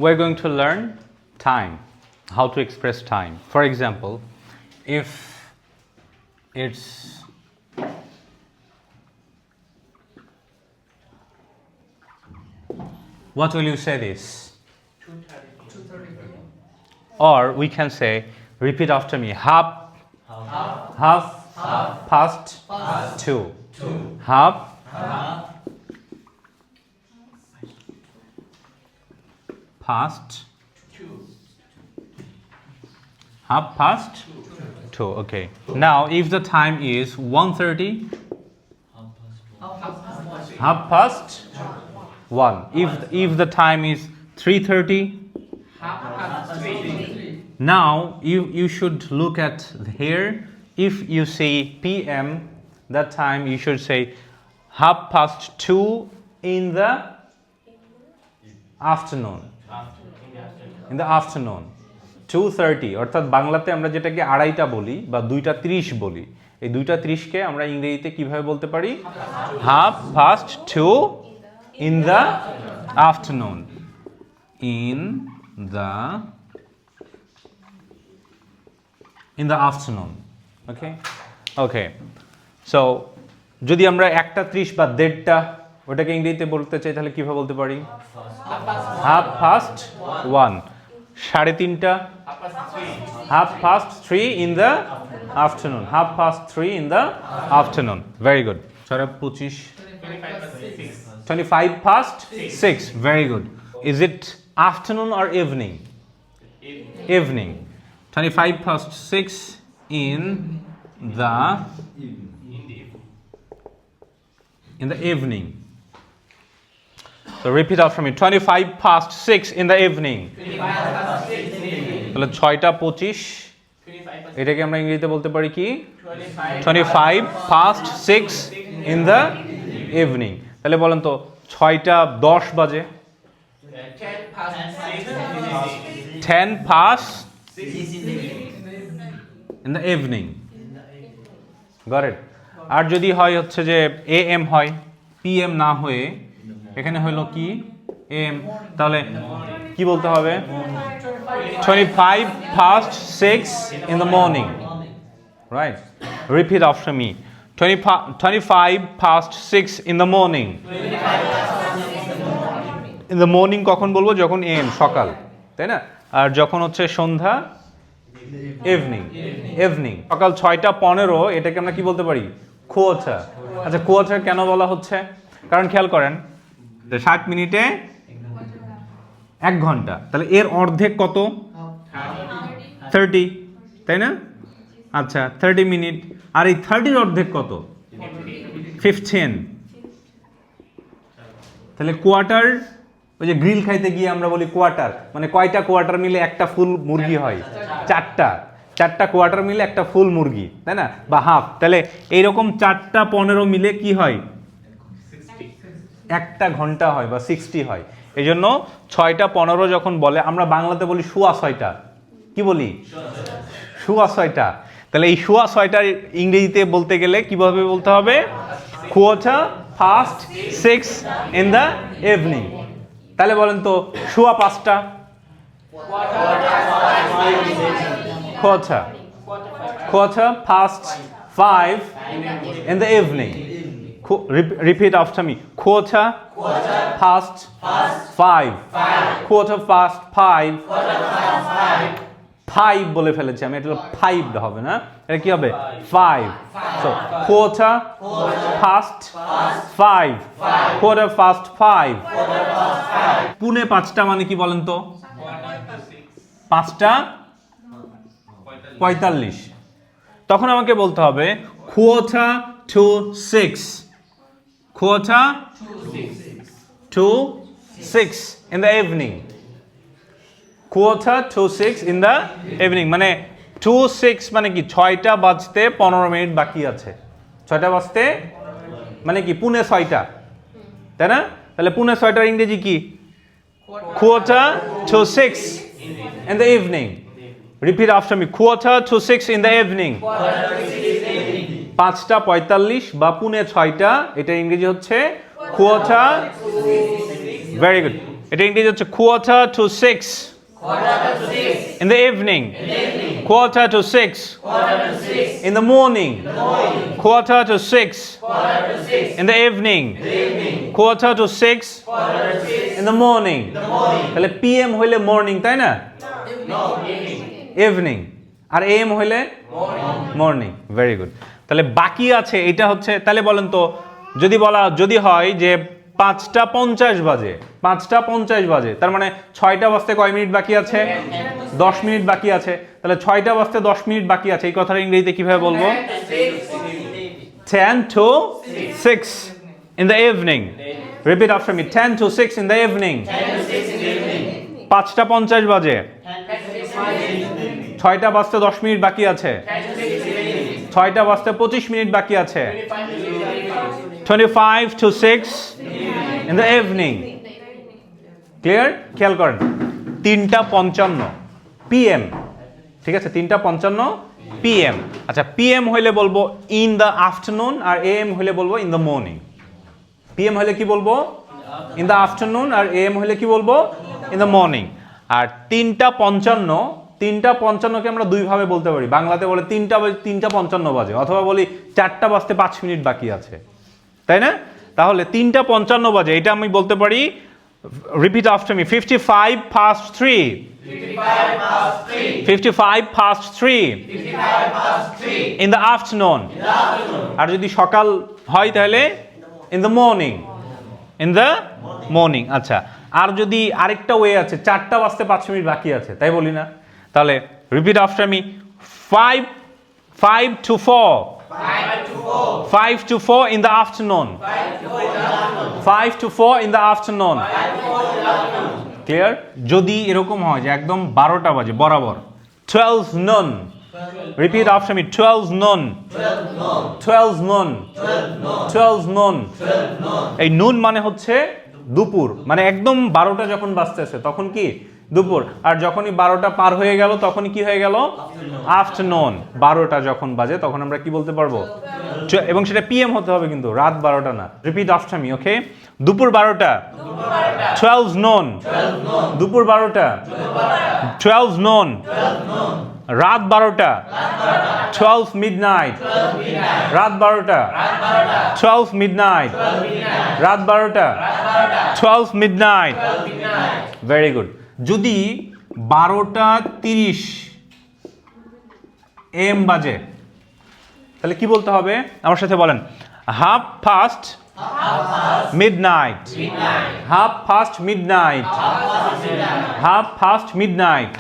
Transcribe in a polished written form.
we're going to learn time, how to express time. For example, if it's what will you say this? 2:30. Or we can say, repeat after me, half past 2. Half past 2. Okay. Now, if the time is 1:30, half past 1. If the time is 3:30, now you should look at here. If you see PM, that time you should say 2:30 in the afternoon. In the afternoon 2:30 অর্থাৎ বাংলাতে আমরা যেটাকে আড়াইটা বলি বা 2:30 বলি, এই 2:30 কে আমরা ইংরেজিতে কিভাবে বলতে পারি? 2:30 in the afternoon. In the afternoon. Okay. So যদি আমরা 1:30 বা 1:30 ওটাকে ইংরেজিতে বলতে চাই তাহলে কিভাবে বলতে পারি? 1:30 3:30 3:30 in the afternoon. 3:30 in the afternoon. Very good. 25 past 6. Very good. Is it afternoon or evening? Evening. 25 past 6 in the evening. So repeat after me. 25 past 6 in the evening. তাহলে 6:25 এটাকে আমরা ইংরেজিতে বলতে পারি কি? 25 past 6 in the evening. তাহলে বলেন তো 6:10 বাজে। 10 past in the evening. Got it? আর যদি হয় হচ্ছে যে AM হয়, PM না হয়ে এখানে হলো কি AM, তাহলে কি বলতে হবে? 25 past 6 in the morning. Right? Repeat after me. 25 past 6 in the morning. In the morning কখন বলবো? যখন AM সকাল, তাই না? আর যখন হচ্ছে সন্ধ্যা evening. সকাল 6:15 এটাকে আমরা কি বলতে পারি? quarter. আচ্ছা, quarter কেন বলা হচ্ছে? কারণ খেয়াল করেন 60 মিনিটে 1 ঘন্টা, তাহলে এর অর্ধেক কত? 30, তাই না? আচ্ছা, 30 মিনিট। আর এই 30 অর্ধেক কত? 15। তাহলে কোয়ার্টার, ওই যে গ্রিল খাইতে গিয়ে আমরা বলি কোয়ার্টার, মানে কয়টা কোয়ার্টার মিলে একটা ফুল মুরগি হয়? 4টা কোয়ার্টার মিলে একটা ফুল মুরগি, তাই না? বা হাফ। তাহলে এইরকম 4:15 মিলে কি হয়? 1 ঘন্টা হয় বা 60 হয়। এই জন্য 6:15 যখন বলে, আমরা বাংলাতে বলি 6:15। কি বলি? 6:15। তাহলে এই 6:15 ইংরেজিতে বলতে গেলে কিভাবে বলতে হবে? 6:15 in the evening. তাহলে বলেন তো 5:15। Quarter past 5 in the evening. Repeat after me. Quarter past 5. Quarter past 5. 5 বলে ফেলেছি আমি, এটা 5 হবে না, এটা কি হবে? 5. So quarter past 5. Quarter past 5. 5:45 মানে কি বলেন তো? 5:45। তখন আমাকে বলতে হবে quarter to 6 in the evening. Quarter to 6 in the evening মানে 2:06 মানে কি? 6টা বাজতে 15 মিনিট বাকি আছে। 6টা বাজতে মানে কি? 5:45, তাই না? তাহলে 5:45 ইংরেজি কি? Quarter to 6 in the evening. Repeat after me. Quarter to 6 in the evening. 5:45 বা 5:45, এটা ইংরেজি হচ্ছে quarter. Very good. এটা ইংরেজি হচ্ছে quarter to 6 in the evening, quarter to 6 in the morning, quarter to 6 in the evening, quarter to 6 in the morning. তাহলে PM হইলে morning, তাই না? ইভিনিং। আর AM হইলে মর্নিং। Very good. তাহলে বাকি আছে এটা হচ্ছে, তাহলে বলেন তো যদি হয় যে 5:50 বাজে, 5:50 বাজে, তার মানে 6টা বাজতে কয় মিনিট বাকি আছে? 10 মিনিট বাকি আছে। তাহলে 6টা বাজতে 10 মিনিট বাকি আছে, এই কথাটা ইংরেজিতে কিভাবে বলবো? 10 to 6 in the evening. Repeat after me. 10 to 6 in the evening. 5:50 বাজে, 6টা বাজতে 10 মিনিট বাকি আছে, 6টা বাজতে 25 মিনিট বাকি আছে। 25 to 6 in the evening. Clear? খেয়াল করেন, 3:55 PM, ঠিক আছে? 3:55 PM। আচ্ছা, PM হইলে বলবো ইন দ্য আফটারনুন, আর AM হইলে বলবো ইন দ্য মর্নিং। PM হইলে কি বলবো? ইন দ্য আফটারনুন, আর AM হইলে কি বলবো? In the morning. আর 3:55কে আমরা দুইভাবে বলতে পারি। বাংলাতে বলে 3:55 বাজে, অথবা বলি 4টা বাজতে 5 মিনিট বাকি আছে, তাই না? তাহলে 3:55 বাজে, এটা আমি বলতে পারি, repeat after me, 55 past 3, 55 past 3 in the afternoon। আর যদি সকাল হয় তাহলে in the morning, in the morning। আচ্ছা, আর যদি আরেকটা ওয়ে আছে, 4টা বাজতে 5 মিনিট বাকি আছে, তাই বলি না? তাহলে repeat after me, 5 to 4, 5 to 4 in the afternoon, 5 to 4 in the afternoon। Clear? যদি এরকম হয় যে একদম 12টা বাজে বরাবর, 12 noon, repeat after me, 12 noon, 12 noon, 12 noon। এই নুন মানে হচ্ছে দুপুর, মানে একদম 12টা যখন বাজতেছে তখন কি দুপুর, আর যখনই 12টা পার হয়ে গেল তখনই কি হয়ে গেল? আফটারনুন। 12টা যখন বাজে তখন আমরা কি বলতে পারবো? এবং সেটা PM হতে হবে, কিন্তু রাত 12টা না। রিপিট আফটার মি, ওকে? দুপুর 12টা, 12 noon, দুপুর 12টা, 12 noon, রাত 12টা, 12 midnight, রাত 12টা, 12 midnight, রাত 12টা, 12 midnight। Very good. যদি 12:30 AM বাজে, তাহলে কি বলতে হবে? আমার সাথে বলেন, half past midnight, half past midnight, half past midnight।